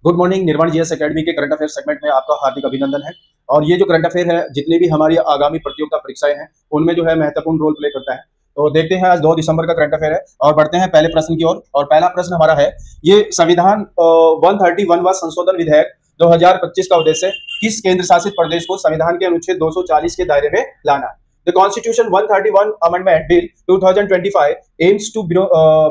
Good morning. निर्वाण GS academy के current affair segment में आपका हार्दिक अभिनंदन है। और ये जो करंट अफेयर है, जितनी भी हमारी आगामी प्रतियोगिता परीक्षाएं हैं, उनमें जो है महत्वपूर्ण रोल प्ले करता है। तो देखते हैं, आज 2 दिसंबर का करंट अफेयर है और बढ़ते हैं पहले प्रश्न की ओर। और पहला प्रश्न हमारा है, ये संविधान 131वां संशोधन विधेयक 2025 का उद्देश्य किस केंद्र शासित प्रदेश को संविधान के अनुच्छेद 240 के दायरे में लाना है? The Constitution 131 Amendment Bill 2025 aims to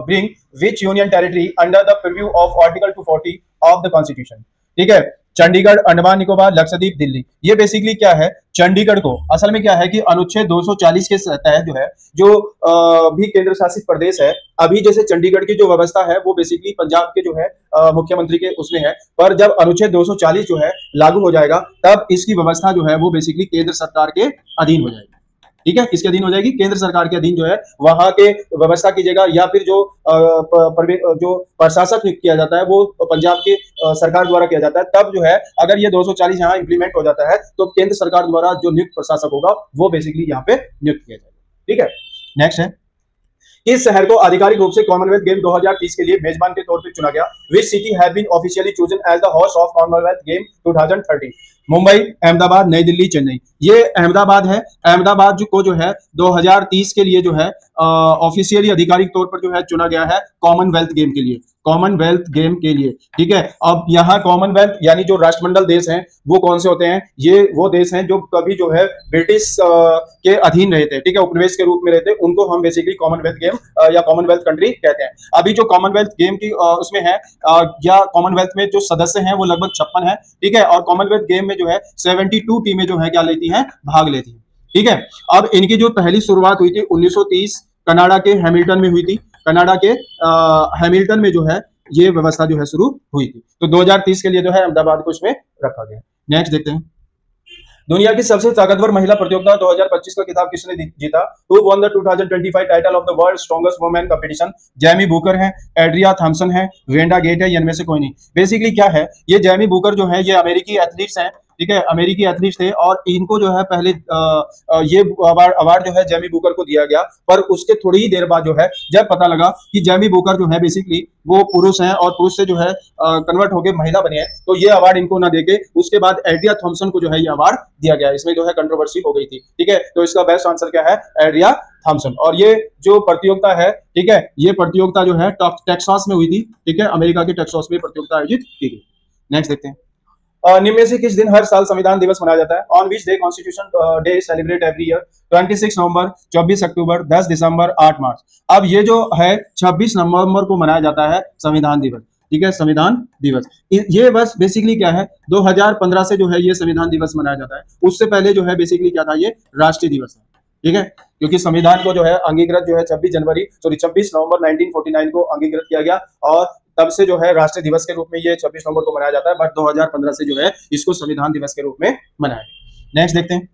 bring which union territory under the purview of Article 240 of the Constitution? ठीक है, चंडीगढ़, अंडमान निकोबार, लक्षद्वीप, दिल्ली। ये बेसिकली क्या है, चंडीगढ़ को असल में क्या है कि अनुच्छेद 240 के तहत जो है, जो भी केंद्र शासित प्रदेश है, अभी जैसे चंडीगढ़ की जो व्यवस्था है वो बेसिकली पंजाब के जो है मुख्यमंत्री के उसमें है, पर जब अनुच्छेद 240 जो है लागू हो जाएगा तब इसकी व्यवस्था जो है वो बेसिकली केंद्र सरकार के अधीन हो जाएगी। ठीक है, किसके अधीन हो जाएगी? केंद्र सरकार के अधीन जो है वहां के व्यवस्था कीजिएगा, या फिर जो प्रशासक नियुक्त किया जाता है वो पंजाब की सरकार द्वारा किया जाता है। तब जो है अगर ये 240 यहाँ इंप्लीमेंट हो जाता है तो केंद्र सरकार द्वारा जो नियुक्त प्रशासक होगा वो बेसिकली यहाँ पे नियुक्त किया जाएगा। ठीक है, नेक्स्ट है, इस शहर को आधिकारिक रूप से कॉमनवेल्थ गेम 2030 के लिए मेजबान के तौर पर चुना गया। Which city have been officially chosen as the host of commonwealth game 2030? Mumbai, Ahmedabad, New Delhi, Chennai. ये अहमदाबाद है। अहमदाबाद को जो है 2030 के लिए जो है ऑफिशियली आधिकारिक तौर पर जो है चुना गया है कॉमनवेल्थ गेम के लिए, कॉमनवेल्थ गेम के लिए। ठीक है, अब यहाँ कॉमनवेल्थ यानी जो राष्ट्रमंडल देश हैं वो कौन से होते हैं? ये वो देश हैं जो कभी जो है ब्रिटिश के अधीन रहे थे, ठीक है, उपनिवेश के रूप में रहते, उनको हम बेसिकली कॉमनवेल्थ गेम या कॉमनवेल्थ कंट्री कहते हैं। अभी जो कॉमनवेल्थ गेम की उसमें है या कॉमनवेल्थ में जो सदस्य हैं वो लगभग 56 है। ठीक है, और कॉमनवेल्थ गेम में जो है 72 टीमें जो है क्या लेती हैं, भाग लेती हैं। ठीक है, अब इनकी जो पहली शुरुआत हुई थी 1930 कनाडा के हैमिल्टन में हुई थी। कनाडा के हैमिल्टन में जो है ये व्यवस्था जो है शुरू हुई थी। तो 2030 के लिए जो है अहमदाबाद को इसमें रखा गया। नेक्स्ट देखते हैं, दुनिया की सबसे ताकतवर महिला प्रतियोगिता 2025 का खिताब किसने जीता? Who won the 2025 title of the world strongest women competition? Jamie Booker है, एड्रिया थॉम्सन है, वेंडा गेट है, या इनमें से कोई नहीं। बेसिकली क्या है, ये जेमी बूकर जो है ये अमेरिकी एथलीट्स हैं। ठीक है, अमेरिकी एथलीट्स थे और इनको जो है पहले ये अवार्ड जो है जेमी बूकर को दिया गया, पर उसके थोड़ी ही देर बाद जो है जब पता लगा कि जेमी बूकर जो है बेसिकली वो पुरुष हैं और पुरुष से जो है कन्वर्ट होकर महिला बने हैं, तो ये अवार्ड इनको ना देके उसके बाद एड्रिया थॉम्सन को जो है ये अवार्ड दिया गया। इसमें जो है कंट्रोवर्सी हो गई थी। ठीक है, तो इसका बेस्ट आंसर क्या है? Adria Thomson. और ये जो प्रतियोगिता है, ठीक है, ये प्रतियोगिता जो है टेक्सास में हुई थी। ठीक है, अमेरिका के टेक्सास में प्रतियोगिता आयोजित की गई। नेक्स्ट देखते हैं, निम्न में से किस दिन हर साल संविधान दिवस मनाया जाता है? On which day constitution day celebrate every year? 26 नवंबर, 24 अक्टूबर, 10 दिसंबर, 8 मार्च। अब ये जो है 26 नवंबर को मनाया जाता है संविधान दिवस। ठीक है, संविधान दिवस ये बस बेसिकली क्या है, 2015 से जो है ये संविधान दिवस मनाया जाता है। उससे पहले जो है बेसिकली क्या था, ये राष्ट्रीय दिवस था। ठीक है, क्योंकि संविधान को जो है अंगीकृत जो है 26 नवंबर 1949 को अंगीकृत किया गया और तब से जो है राष्ट्रीय दिवस के रूप में ये 26 नवंबर को मनाया जाता है, बट 2015 से जो है इसको संविधान दिवस के रूप में मनाया गया। नेक्स्ट देखते हैं,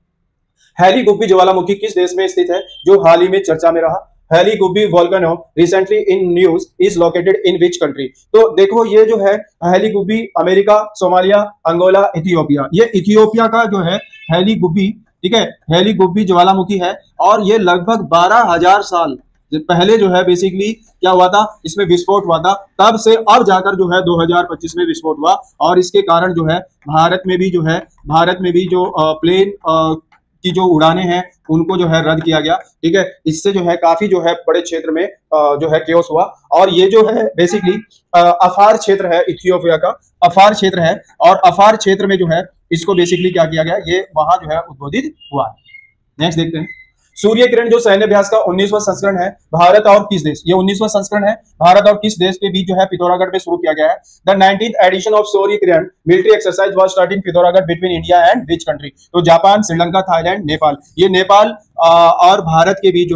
हेलीगुब्बी ज्वालामुखी किस देश में स्थित है जो हाल ही में चर्चा में रहा? Hayli Gubbi volcano recently in news is located in which country? तो देखो, ये जो है Hayli Gubbi America, Somalia, Angola, Ethiopia. ये इथियोपिया का जो है हेलीगुब्बी, ठीक है, हेलीगुब्बी ज्वालामुखी है और ये लगभग 12,000 साल पहले जो है बेसिकली क्या हुआ था, इसमें विस्फोट हुआ था। तब से अब जाकर जो है 2025 में विस्फोट हुआ और इसके कारण जो है भारत में भी जो प्लेन की जो उड़ानें हैं उनको जो है रद्द किया गया। ठीक है, इससे जो है काफी जो है बड़े क्षेत्र में जो है केओस हुआ। और ये जो है बेसिकली अफार क्षेत्र है, इथियोपिया का अफार क्षेत्र है और अफार क्षेत्र में जो है इसको बेसिकली क्या किया गया, ये वहां जो है उद्बोधित हुआ। नेक्स्ट देखते हैं, सूर्य किरण जो सैन्य अभ्यास का 19वां संस्करण है, भारत और किस देश, ये 19वां संस्करण है, भारत और किस देश के बीच जो है पिथौरागढ़ में शुरू किया गया है? The 19th edition of Surya Kiran military exercise was started in Pithoragarh between India and which country? तो जापान, श्रीलंका, थाईलैंड, नेपाल। ये नेपाल और भारत के बीच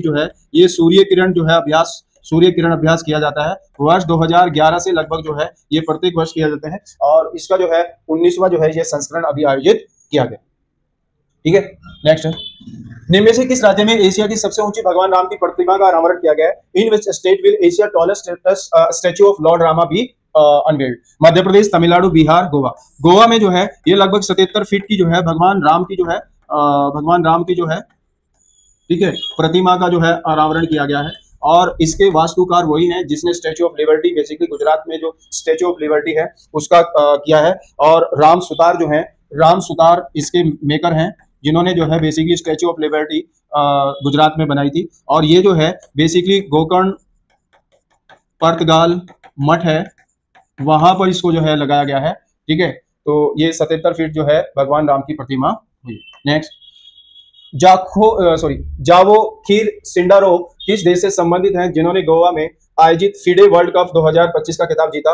जो है ये सूर्य किरण अभ्यास किया जाता है। वर्ष 2011 से लगभग जो है ये प्रत्येक वर्ष किया जाता है और इसका जो है 19वां जो है ये संस्करण अभी आयोजित किया गया। ठीक है, नेक्स्ट है, निम्न में से किस राज्य में एशिया की सबसे ऊंची भगवान राम की प्रतिमा का अनावरण किया गया है? In which state will Asia tallest statue of lord Rama be unveiled? Madhya Pradesh, Tamil Nadu, Bihar, Goa. Goa में जो है ये लगभग 77 फीट की जो है भगवान राम की जो है ठीक है प्रतिमा का जो है अनावरण किया गया है और इसके वास्तुकार वही हैं जिसने statue of liberty, basically Gujarat में जो स्टैच्यू ऑफ लिबर्टी है उसका किया है। और राम सुतार जो है, राम सुतार इसके मेकर हैं जिन्होंने जो है basically statue of liberty Gujarat में बनाई थी। और ये जो है बेसिकली गोकर्ण पर्तगाल मठ है, वहां पर इसको जो है लगाया गया है। ठीक है, तो ये 77 फीट जो है भगवान राम की प्रतिमा हुई। नेक्स्ट, जावो खीर सिंडारो किस देश से संबंधित हैं जिन्होंने गोवा में आयोजित फीडे वर्ल्ड कप 2025 का खिताब जीता?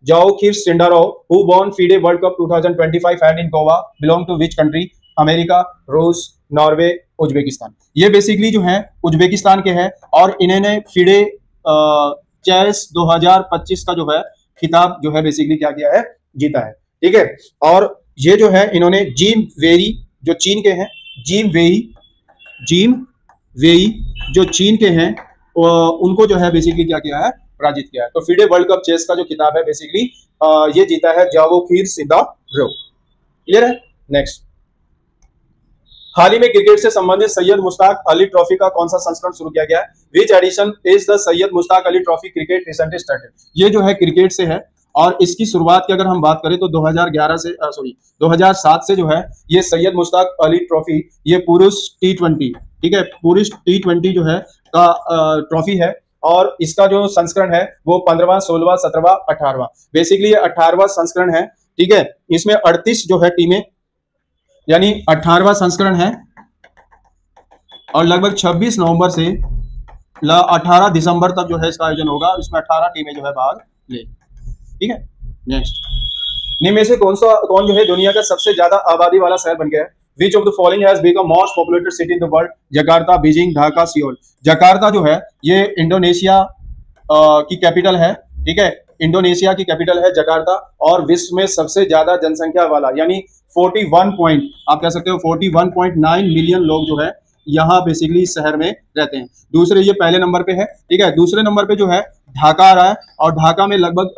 Javokhir Sindarov who won FIDE world cup 2025 and in Goa belong to which country? America, रूस, नॉर्वे, उज्बेकिस्तान। ये बेसिकली जो है उज्बेकिस्तान के हैं और इन्होंने फीडे चेस 2025 का जो है खिताब जो है बेसिकली क्या किया है, जीता है। ठीक है, और ये जो है इन्होंने जिम वेई जो चीन के हैं, जिम वेई जो चीन के हैं उनको जो है बेसिकली क्या किया है, पराजित किया है। तो फीडे वर्ल्ड कप चेस का जो खिताब है बेसिकली ये जीता है जावो खीर सिंडारो। क्लियर है? नेक्स्ट, हाल ही में क्रिकेट से संबंधित सैयद मुश्ताक अली ट्रॉफी का कौन सा संस्करण शुरू किया गया है? Which edition is the Syed Mushtaq Ali trophy cricket recently started? ये जो है क्रिकेट से है और इसकी शुरुआत की अगर हम बात करें तो 2007 से जो है ये सैयद मुश्ताक अली ट्रॉफी, ये पुरुष T20, ठीक है, पुरुष T20 जो है का ट्रॉफी है। और इसका जो संस्करण है वो 15वां, 16वां, 17वां, 18वां, बेसिकली ये 18वां संस्करण है। ठीक है, इसमें 38 जो है टीमें, यानी 18वां संस्करण है और लगभग 26 नवंबर से 18 दिसंबर तक जो है इसका आयोजन होगा। इसमें 18 टीमें जो है भाग ले। ठीक है, नेक्स्ट, निम्न में से कौन जो है दुनिया का सबसे ज्यादा आबादी वाला शहर बन गया है? Which of the following has become most populated city in the world? Jakarta, Beijing, Dhaka, Seoul. Jakarta जो है ये इंडोनेशिया की कैपिटल है। ठीक है, इंडोनेशिया की कैपिटल है जकार्ता और विश्व में सबसे ज्यादा जनसंख्या वाला, यानी 41.9 मिलियन लोग जो है यहाँ बेसिकली शहर में रहते हैं। दूसरे, ये पहले नंबर पे है। ठीक है, दूसरे नंबर पे जो है ढाका आ रहा है और ढाका में लगभग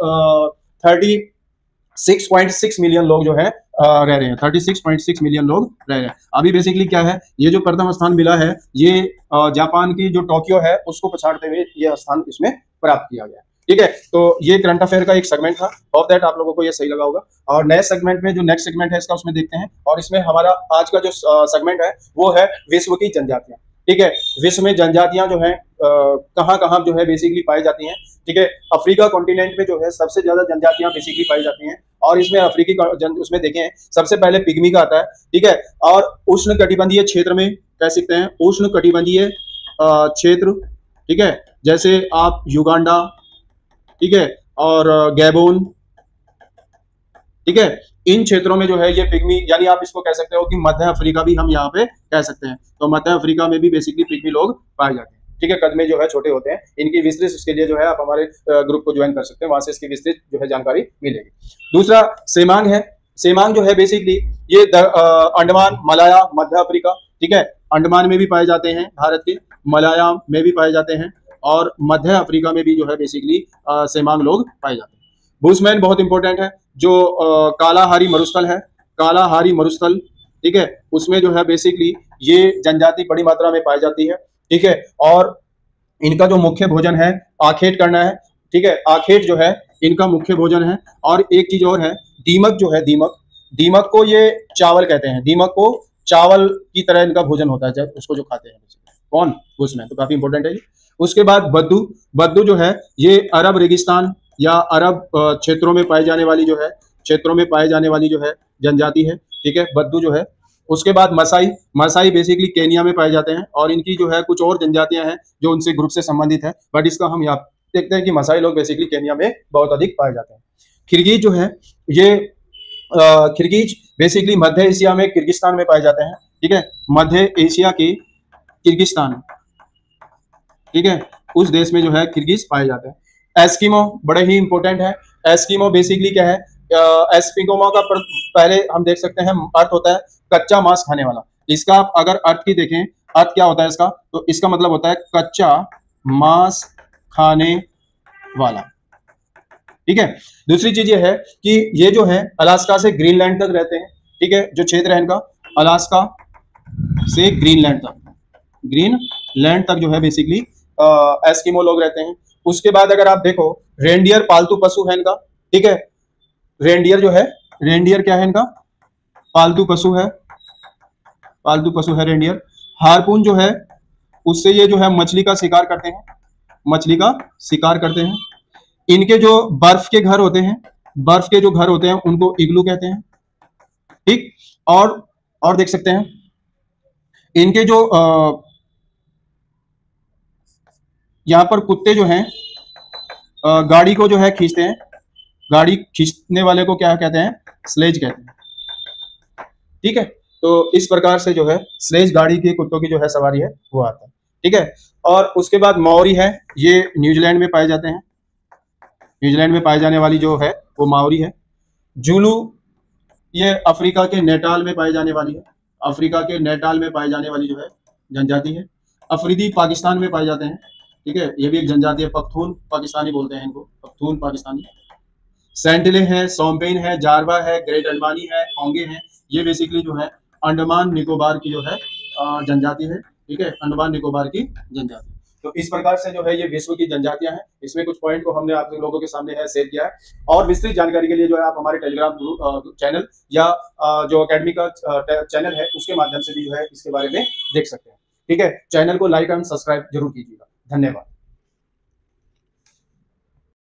36.6 मिलियन लोग जो है रह रहे हैं। 36.6 मिलियन लोग रह रहे हैं। अभी बेसिकली क्या है, ये जो प्रथम स्थान मिला है ये जापान की जो टोक्यो है उसको पछाड़ते हुए ये स्थान इसमें प्राप्त किया गया है। ठीक है, तो ये करंट अफेयर का एक सेगमेंट था। ऑफ दैट आप लोगों को ये सही लगा होगा। और नए सेगमेंट में जो नेक्स्ट सेगमेंट है इसका उसमें देखते हैं। और इसमें हमारा आज का जो सेगमेंट है वो है विश्व की जनजातियां। ठीक है, विश्व में जनजातियां जो है कहाँ कहाँ जो है बेसिकली पाई जाती हैं। ठीक है, अफ्रीका कॉन्टिनेंट में जो है सबसे ज्यादा जनजातियां बेसिकली पाई जाती हैं और इसमें अफ्रीकी उसमें देखें सबसे पहले पिग्मी का आता है। ठीक है, और उष्ण कटिबंधीय क्षेत्र में कह सकते हैं, उष्ण कटिबंधीय क्षेत्र, ठीक है, जैसे आप युगांडा, ठीक है, और गैबोन, ठीक है, इन क्षेत्रों में जो है ये पिग्मी, यानी आप इसको कह सकते हो कि मध्य अफ्रीका भी हम यहाँ पे कह सकते हैं। तो मध्य अफ्रीका में भी बेसिकली पिग्मी लोग पाए जाते हैं। ठीक है, कद में जो है छोटे होते हैं। इनकी विस्तृत उसके लिए जो है आप हमारे ग्रुप को ज्वाइन कर सकते हैं, वहां से इसकी विस्तृत जो है जानकारी मिलेगी। दूसरा सेमांग है। सेमांग जो है बेसिकली ये अंडमान, मलाया, मध्य अफ्रीका, ठीक है, अंडमान में भी पाए जाते हैं भारत के, मलाया में भी पाए जाते हैं और मध्य अफ्रीका में भी जो है बेसिकली सेमांग लोग पाए जाते हैं। बुशमैन बहुत इंपॉर्टेंट है, जो कालाहारी मरुस्थल है, कालाहारी मरुस्थल, ठीक है, उसमें जो है बेसिकली ये जनजाति बड़ी मात्रा में पाई जाती है। ठीक है, और इनका जो मुख्य भोजन है आखेट करना है। ठीक है, आखेट जो है इनका मुख्य भोजन है। और एक चीज और है, दीमक जो है, दीमक को ये चावल कहते हैं, दीमक को चावल की तरह इनका भोजन होता है जब उसको जो खाते हैं। कौन? बुशमैन, तो काफी इंपॉर्टेंट है। उसके बाद बद्दू जो है ये अरब रेगिस्तान या अरब क्षेत्रों में पाई जाने वाली जो है जनजाति है। ठीक है, बद्दू जो है। उसके बाद मसाई बेसिकली केनिया में पाए जाते हैं और इनकी जो है कुछ और जनजातियां हैं जो उनसे ग्रुप से संबंधित है, बट इसका हम यहाँ देखते हैं कि मसाई लोग बेसिकली केनिया में बहुत अधिक पाए जाते हैं। किर्गिज जो है ये किर्गिज बेसिकली मध्य एशिया में किर्गिस्तान में पाए जाते हैं। ठीक है, मध्य एशिया के किर्गिस्तान, ठीक है, उस देश में जो है किर्गिज पाए जाते हैं। एस्किमो बड़े ही इंपॉर्टेंट है। एस्किमो बेसिकली क्या है, एस्किमो का पहले हम देख सकते हैं अर्थ होता है कच्चा मांस खाने वाला। इसका अगर अर्थ की देखें, अर्थ क्या होता है इसका, तो इसका मतलब होता है कच्चा मांस खाने वाला। ठीक है, दूसरी चीज ये है कि ये जो है अलास्का से ग्रीनलैंड तक रहते हैं। ठीक है, जो क्षेत्र है इनका अलास्का से ग्रीनलैंड तक जो है बेसिकली एस्किमो लोग रहते हैं। उसके बाद अगर आप देखो, रेंडियर पालतू पशु है इनका, ठीक है। रेंडियर जो है, रेंडियर क्या है इनका, पालतू पशु है, पालतू पशु है रेंडियर। हार्पून जो है, उससे ये जो है मछली का शिकार करते हैं, मछली का शिकार करते हैं। इनके जो बर्फ के घर होते हैं, बर्फ के जो घर होते हैं उनको इग्लू कहते हैं, ठीक। और देख सकते हैं इनके जो यहाँ पर कुत्ते जो हैं गाड़ी को जो है खींचते हैं, गाड़ी खींचने वाले को क्या कहते हैं, स्लेज कहते हैं, ठीक है। तो इस प्रकार से जो है स्लेज गाड़ी के कुत्तों की जो है सवारी है वो आता है, ठीक है। और उसके बाद माओरी है, ये न्यूजीलैंड में पाए जाते हैं, न्यूजीलैंड में पाए जाने वाली जो है वो माओरी है। जूलू, ये अफ्रीका के नेटाल में पाई जाने वाली है, अफ्रीका के नेटाल में पाई जाने वाली जो है जनजाति है। अफरीदी पाकिस्तान में पाए जाते हैं, ठीक है, ये भी एक जनजाति है। पख्तून पाकिस्तानी बोलते हैं इनको, पख्तून पाकिस्तानी। सेंटिले है, सोम्पेन है, जारवा है, ग्रेट अंडमानी है, ओंगे हैं। ये बेसिकली जो है अंडमान निकोबार की जो है जनजाति है, ठीक है, अंडमान निकोबार की जनजाति। तो इस प्रकार से जो है ये विश्व की जनजातियां हैं। इसमें कुछ पॉइंट को हमने आप लोगों के सामने है शेयर किया है। और विस्तृत जानकारी के लिए जो है आप हमारे टेलीग्राम ग्रुप चैनल या जो अकेडमी का चैनल है उसके माध्यम से भी जो है इसके बारे में देख सकते हैं, ठीक है। चैनल को लाइक एंड सब्सक्राइब जरूर कीजिएगा। धन्यवाद।